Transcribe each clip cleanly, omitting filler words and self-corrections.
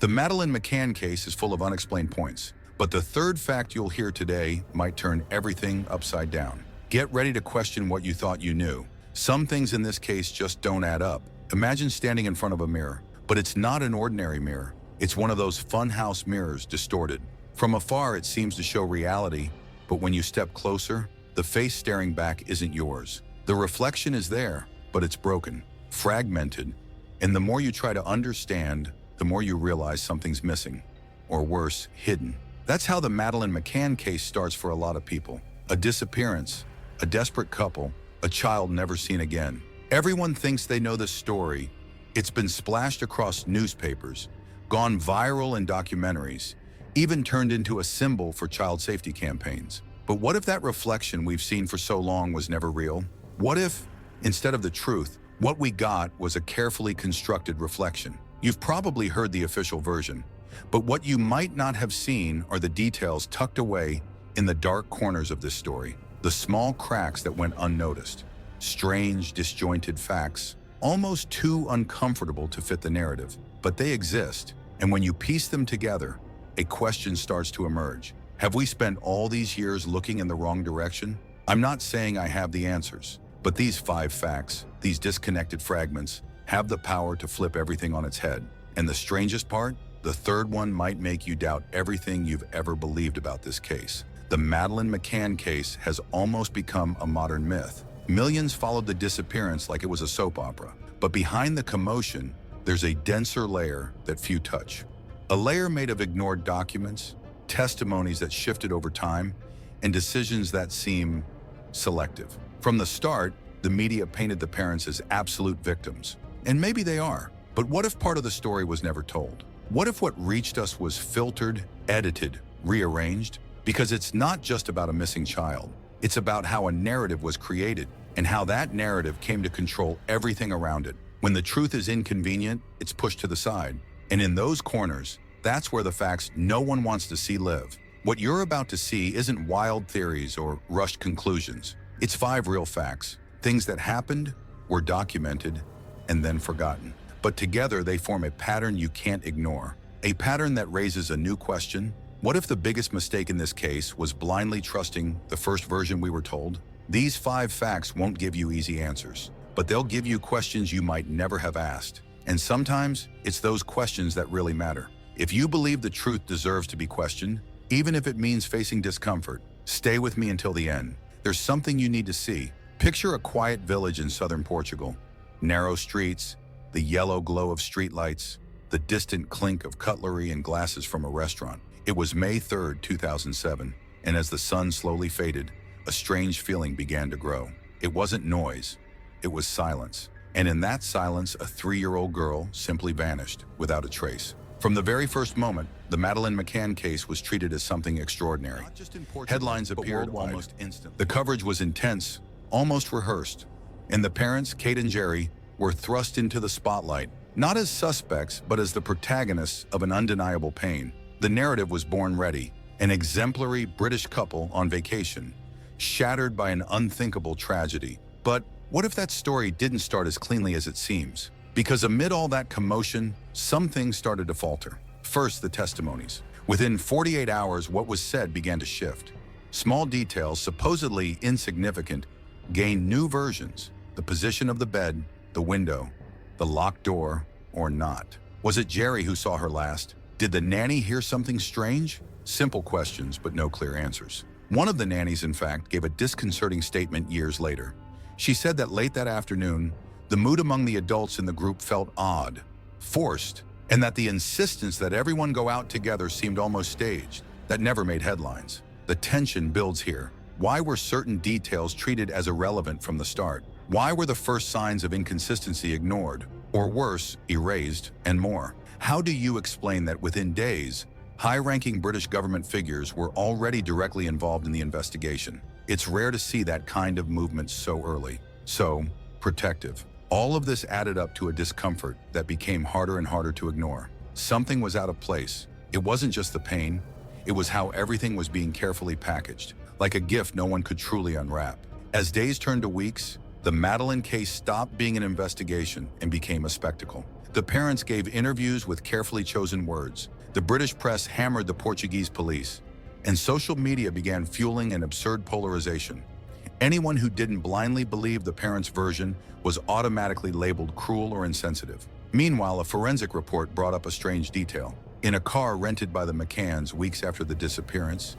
The Madeleine McCann case is full of unexplained points, but the third fact you'll hear today might turn everything upside down. Get ready to question what you thought you knew. Some things in this case just don't add up. Imagine standing in front of a mirror, but it's not an ordinary mirror. It's one of those funhouse mirrors, distorted. From afar, it seems to show reality, but when you step closer, the face staring back isn't yours. The reflection is there, but it's broken, fragmented, and the more you try to understand, the more you realize something's missing, or worse, hidden. That's how the Madeleine McCann case starts for a lot of people. A disappearance, a desperate couple, a child never seen again. Everyone thinks they know the story. It's been splashed across newspapers, gone viral in documentaries, even turned into a symbol for child safety campaigns. But what if that reflection we've seen for so long was never real? What if, instead of the truth, what we got was a carefully constructed reflection? You've probably heard the official version, but what you might not have seen are the details tucked away in the dark corners of this story, the small cracks that went unnoticed, strange, disjointed facts, almost too uncomfortable to fit the narrative, but they exist, and when you piece them together, a question starts to emerge. Have we spent all these years looking in the wrong direction? I'm not saying I have the answers, but these 5 facts, these disconnected fragments, have the power to flip everything on its head. And the strangest part? The third one might make you doubt everything you've ever believed about this case. The Madeleine McCann case has almost become a modern myth. Millions followed the disappearance like it was a soap opera. But behind the commotion, there's a denser layer that few touch. A layer made of ignored documents, testimonies that shifted over time, and decisions that seem selective. From the start, the media painted the parents as absolute victims. And maybe they are, but what if part of the story was never told? What if what reached us was filtered, edited, rearranged? Because it's not just about a missing child. It's about how a narrative was created and how that narrative came to control everything around it. When the truth is inconvenient, it's pushed to the side. And in those corners, that's where the facts no one wants to see live. What you're about to see isn't wild theories or rushed conclusions. It's 5 real facts, things that happened, were documented, and then forgotten. But together they form a pattern you can't ignore. A pattern that raises a new question. What if the biggest mistake in this case was blindly trusting the first version we were told? These 5 facts won't give you easy answers, but they'll give you questions you might never have asked. And sometimes it's those questions that really matter. If you believe the truth deserves to be questioned, even if it means facing discomfort, stay with me until the end. There's something you need to see. Picture a quiet village in southern Portugal. Narrow streets, the yellow glow of streetlights, the distant clink of cutlery and glasses from a restaurant. It was May 3rd, 2007, and as the sun slowly faded, a strange feeling began to grow. It wasn't noise, it was silence. And in that silence, a 3-year-old girl simply vanished without a trace. From the very first moment, the Madeleine McCann case was treated as something extraordinary. Headlines appeared almost instantly. The coverage was intense, almost rehearsed, and the parents, Kate and Jerry, were thrust into the spotlight, not as suspects, but as the protagonists of an undeniable pain. The narrative was born ready, an exemplary British couple on vacation, shattered by an unthinkable tragedy. But what if that story didn't start as cleanly as it seems? Because amid all that commotion, some things started to falter. First, the testimonies. Within 48 hours, what was said began to shift. Small details, supposedly insignificant, gained new versions. The position of the bed, the window, the locked door, or not. Was it Jerry who saw her last? Did the nanny hear something strange? Simple questions, but no clear answers. One of the nannies, in fact, gave a disconcerting statement years later. She said that late that afternoon, the mood among the adults in the group felt odd, forced, and that the insistence that everyone go out together seemed almost staged. That never made headlines. The tension builds here. Why were certain details treated as irrelevant from the start? Why were the first signs of inconsistency ignored, or worse, erased, and more? How do you explain that within days, high-ranking British government figures were already directly involved in the investigation? It's rare to see that kind of movement so early, so protective. All of this added up to a discomfort that became harder and harder to ignore. Something was out of place. It wasn't just the pain, it was how everything was being carefully packaged, like a gift no one could truly unwrap. As days turned to weeks, the Madeleine case stopped being an investigation and became a spectacle. The parents gave interviews with carefully chosen words. The British press hammered the Portuguese police, and social media began fueling an absurd polarization. Anyone who didn't blindly believe the parents' version was automatically labeled cruel or insensitive. Meanwhile, a forensic report brought up a strange detail. In a car rented by the McCanns weeks after the disappearance,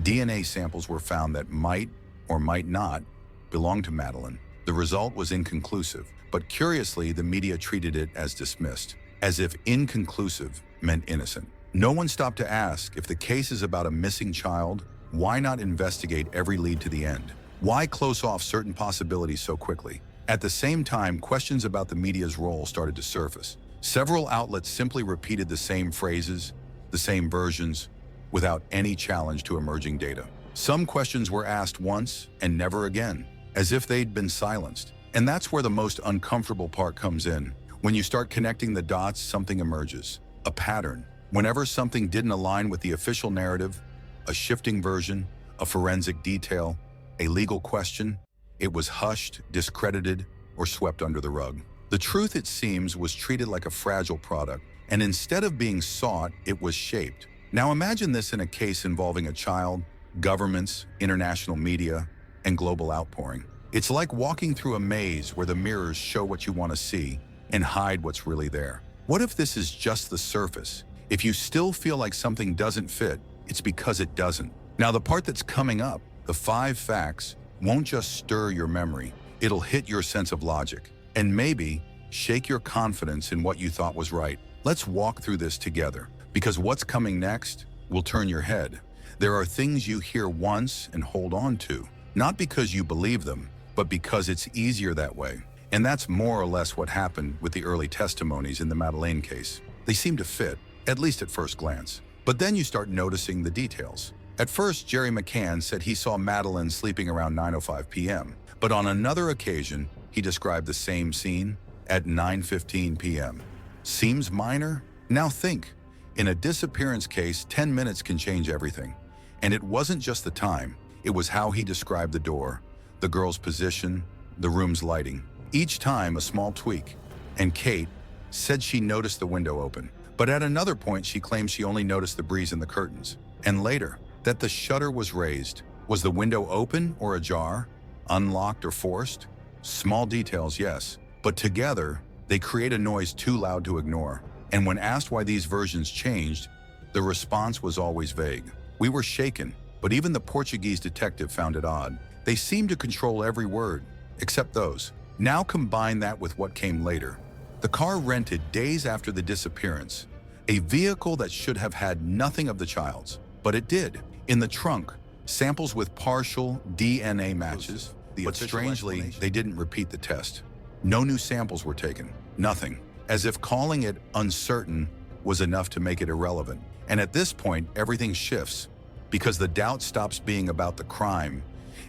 DNA samples were found that might or might not belong to Madeleine. The result was inconclusive, but curiously, the media treated it as dismissed, as if inconclusive meant innocent. No one stopped to ask, if the case is about a missing child, why not investigate every lead to the end? Why close off certain possibilities so quickly? At the same time, questions about the media's role started to surface. Several outlets simply repeated the same phrases, the same versions, without any challenge to emerging data. Some questions were asked once and never again, as if they'd been silenced. And that's where the most uncomfortable part comes in. When you start connecting the dots, something emerges. A pattern. Whenever something didn't align with the official narrative, a shifting version, a forensic detail, a legal question, it was hushed, discredited, or swept under the rug. The truth, it seems, was treated like a fragile product, and instead of being sought, it was shaped. Now imagine this in a case involving a child, governments, international media, and global outpouring. It's like walking through a maze where the mirrors show what you want to see and hide what's really there. What if this is just the surface? If you still feel like something doesn't fit, it's because it doesn't. Now the part that's coming up, the 5 facts, won't just stir your memory, it'll hit your sense of logic, and maybe shake your confidence in what you thought was right. Let's walk through this together, because what's coming next will turn your head. There are things you hear once and hold on to, not because you believe them, but because it's easier that way. And that's more or less what happened with the early testimonies in the Madeleine case. They seem to fit, at least at first glance. But then you start noticing the details. At first, Jerry McCann said he saw Madeleine sleeping around 9:05 p.m., but on another occasion, he described the same scene at 9:15 p.m. Seems minor? Now think, in a disappearance case, 10 minutes can change everything. And it wasn't just the time, it was how he described the door, the girl's position, the room's lighting. Each time, a small tweak. And Kate said she noticed the window open. But at another point, she claimed she only noticed the breeze in the curtains. And later, that the shutter was raised. Was the window open or ajar? Unlocked or forced? Small details, yes. But together, they create a noise too loud to ignore. And when asked why these versions changed, the response was always vague. We were shaken, but even the Portuguese detective found it odd. They seemed to control every word, except those. Now combine that with what came later. The car rented days after the disappearance, a vehicle that should have had nothing of the child's, but it did. In the trunk, samples with partial DNA matches, but strangely, they didn't repeat the test. No new samples were taken, nothing. As if calling it uncertain was enough to make it irrelevant. And at this point, everything shifts, because the doubt stops being about the crime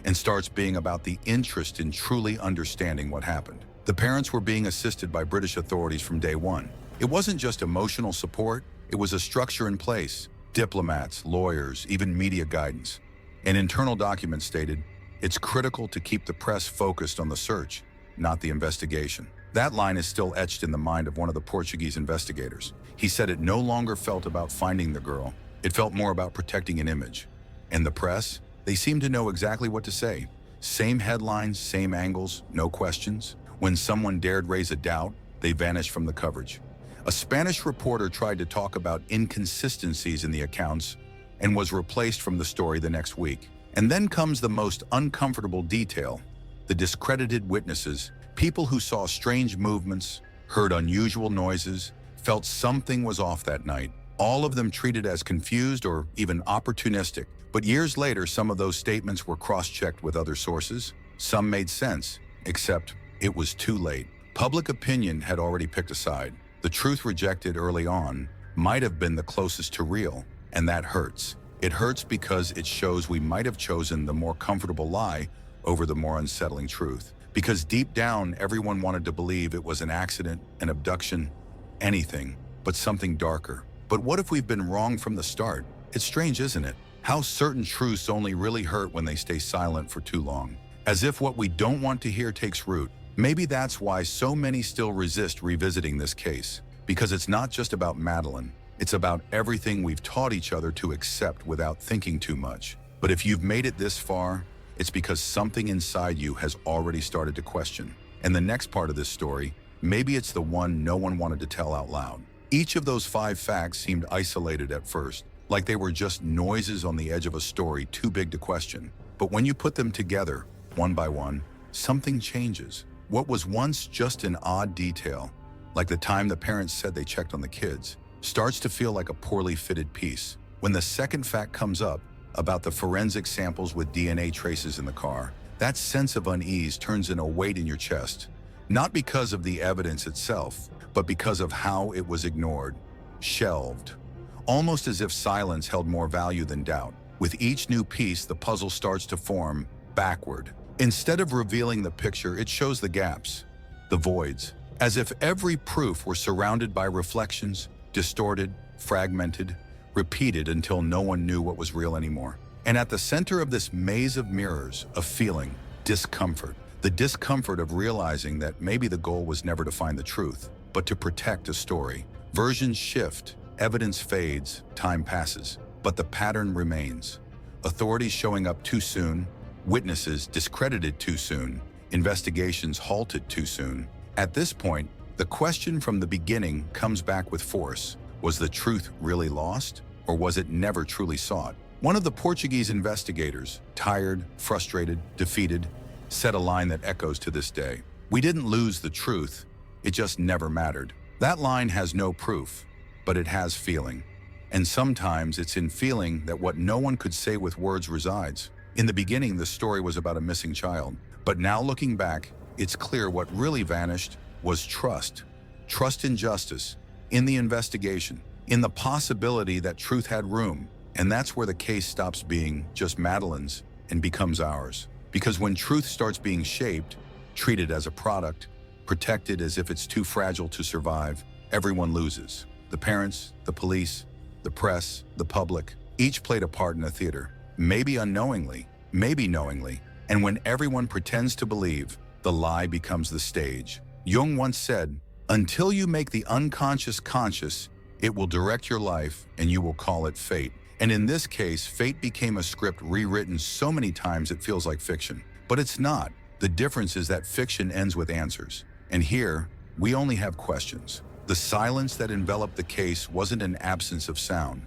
and starts being about the interest in truly understanding what happened. The parents were being assisted by British authorities from day one. It wasn't just emotional support, it was a structure in place. Diplomats, lawyers, even media guidance. An internal document stated, "It's critical to keep the press focused on the search, not the investigation." That line is still etched in the mind of one of the Portuguese investigators. He said it no longer felt about finding the girl, it felt more about protecting an image. And the press? They seemed to know exactly what to say. Same headlines, same angles, no questions. When someone dared raise a doubt, they vanished from the coverage. A Spanish reporter tried to talk about inconsistencies in the accounts and was replaced from the story the next week. And then comes the most uncomfortable detail, the discredited witnesses, people who saw strange movements, heard unusual noises, felt something was off that night. All of them treated as confused or even opportunistic. But years later, some of those statements were cross-checked with other sources. Some made sense, except it was too late. Public opinion had already picked a side. The truth rejected early on might have been the closest to real, and that hurts. It hurts because it shows we might have chosen the more comfortable lie over the more unsettling truth. Because deep down, everyone wanted to believe it was an accident, an abduction, anything, but something darker. But what if we've been wrong from the start? It's strange, isn't it? How certain truths only really hurt when they stay silent for too long. As if what we don't want to hear takes root. Maybe that's why so many still resist revisiting this case. Because it's not just about Madeleine, it's about everything we've taught each other to accept without thinking too much. But if you've made it this far, it's because something inside you has already started to question. And the next part of this story, maybe it's the one no one wanted to tell out loud. Each of those 5 facts seemed isolated at first, like they were just noises on the edge of a story too big to question. But when you put them together, one by one, something changes. What was once just an odd detail, like the time the parents said they checked on the kids, starts to feel like a poorly fitted piece. When the second fact comes up, about the forensic samples with DNA traces in the car, that sense of unease turns into a weight in your chest. Not because of the evidence itself, but because of how it was ignored, shelved. Almost as if silence held more value than doubt. With each new piece, the puzzle starts to form backward. Instead of revealing the picture, it shows the gaps, the voids, as if every proof were surrounded by reflections, distorted, fragmented, repeated until no one knew what was real anymore. And at the center of this maze of mirrors, a feeling, discomfort. The discomfort of realizing that maybe the goal was never to find the truth, but to protect a story. Versions shift, evidence fades, time passes, but the pattern remains. Authorities showing up too soon, witnesses discredited too soon, investigations halted too soon. At this point, the question from the beginning comes back with force. Was the truth really lost, or was it never truly sought? One of the Portuguese investigators, tired, frustrated, defeated, said a line that echoes to this day. "We didn't lose the truth, it just never mattered." That line has no proof, but it has feeling. And sometimes it's in feeling that what no one could say with words resides. In the beginning, the story was about a missing child. But now looking back, it's clear what really vanished was trust. Trust in justice, in the investigation, in the possibility that truth had room. And that's where the case stops being just Madeleine's and becomes ours. Because when truth starts being shaped, treated as a product, protected as if it's too fragile to survive, everyone loses. The parents, the police, the press, the public, each played a part in the theater. Maybe unknowingly, maybe knowingly. And when everyone pretends to believe, the lie becomes the stage. Jung once said, "Until you make the unconscious conscious, it will direct your life and you will call it fate." And in this case, fate became a script rewritten so many times it feels like fiction. But it's not. The difference is that fiction ends with answers. And here, we only have questions. The silence that enveloped the case wasn't an absence of sound.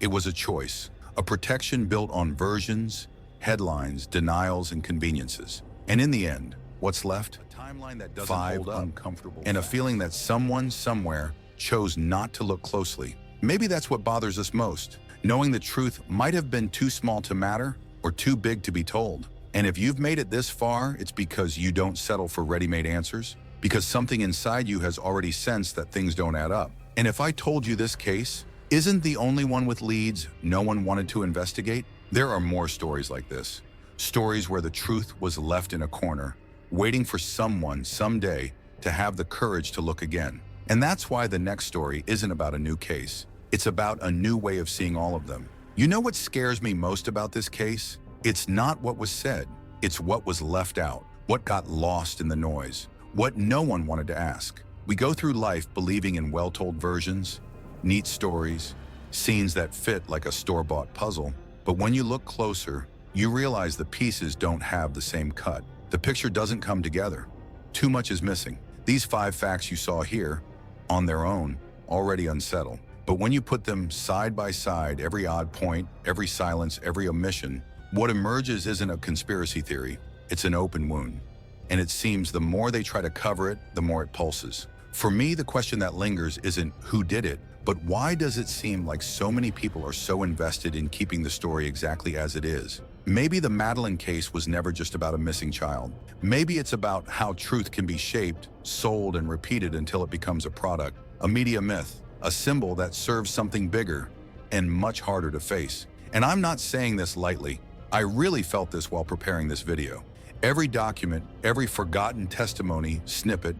It was a choice, a protection built on versions, headlines, denials, and conveniences. And in the end, what's left? A timeline that doesn't hold up, uncomfortable and a feeling that someone somewhere chose not to look closely. Maybe that's what bothers us most, knowing the truth might have been too small to matter or too big to be told. And if you've made it this far, it's because you don't settle for ready-made answers, because something inside you has already sensed that things don't add up. And if I told you this case isn't the only one with leads no one wanted to investigate, there are more stories like this. Stories where the truth was left in a corner, waiting for someone someday to have the courage to look again. And that's why the next story isn't about a new case. It's about a new way of seeing all of them. You know what scares me most about this case? It's not what was said, it's what was left out, what got lost in the noise, what no one wanted to ask. We go through life believing in well-told versions, neat stories, scenes that fit like a store-bought puzzle. But when you look closer, you realize the pieces don't have the same cut. The picture doesn't come together. Too much is missing. These 5 facts you saw here, on their own, already unsettle. But when you put them side by side, every odd point, every silence, every omission, what emerges isn't a conspiracy theory, it's an open wound. And it seems the more they try to cover it, the more it pulses. For me, the question that lingers isn't who did it, but why does it seem like so many people are so invested in keeping the story exactly as it is? Maybe the Madeleine case was never just about a missing child. Maybe it's about how truth can be shaped, sold, and repeated until it becomes a product, a media myth, a symbol that serves something bigger and much harder to face. And I'm not saying this lightly. I really felt this while preparing this video. Every document, every forgotten testimony, snippet,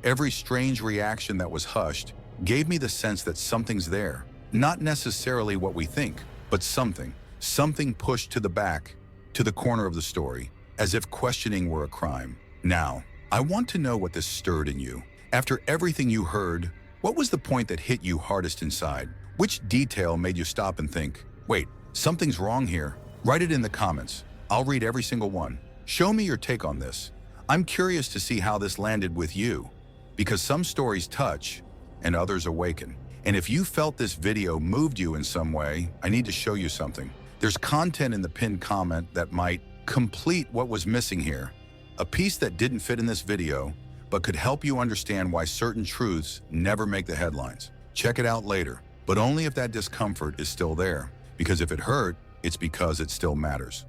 every strange reaction that was hushed gave me the sense that something's there. Not necessarily what we think, but something. Something pushed to the back, to the corner of the story, as if questioning were a crime. Now, I want to know what this stirred in you. After everything you heard, What was the point that hit you hardest inside? Which detail made you stop and think, wait, something's wrong here? Write it in the comments. I'll read every single one. Show me your take on this. I'm curious to see how this landed with you, because some stories touch and others awaken. And if you felt this video moved you in some way, I need to show you something. There's content in the pinned comment that might complete what was missing here. A piece that didn't fit in this video, but could help you understand why certain truths never make the headlines. Check it out later, but only if that discomfort is still there. Because if it hurt, it's because it still matters.